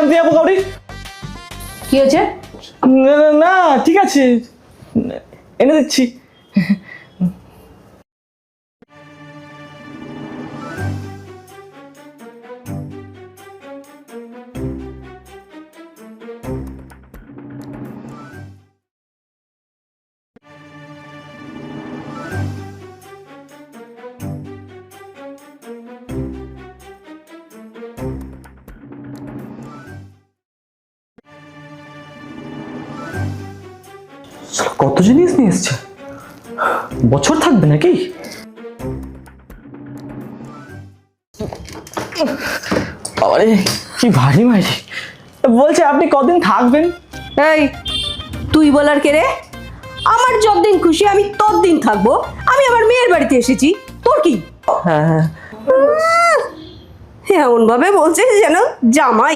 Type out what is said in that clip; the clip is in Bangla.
আনতে যাবো কাউরি? কি হয়েছে? না ঠিক আছে, এনে দিচ্ছি। কত জিনিস নিয়ে এসছে, বছর থাকবে নাকি? আরে কি ভারী মারি। বলছে আপনি কদিন থাকবেন? এই তুই বলার কে রে? আমার যতদিন খুশি আমি ততদিন থাকবো। আমি আমার মেয়ের বাড়িতে এসেছি, তোর কি? হ্যাঁ এমন ভাবে বলছে যেন জামাই।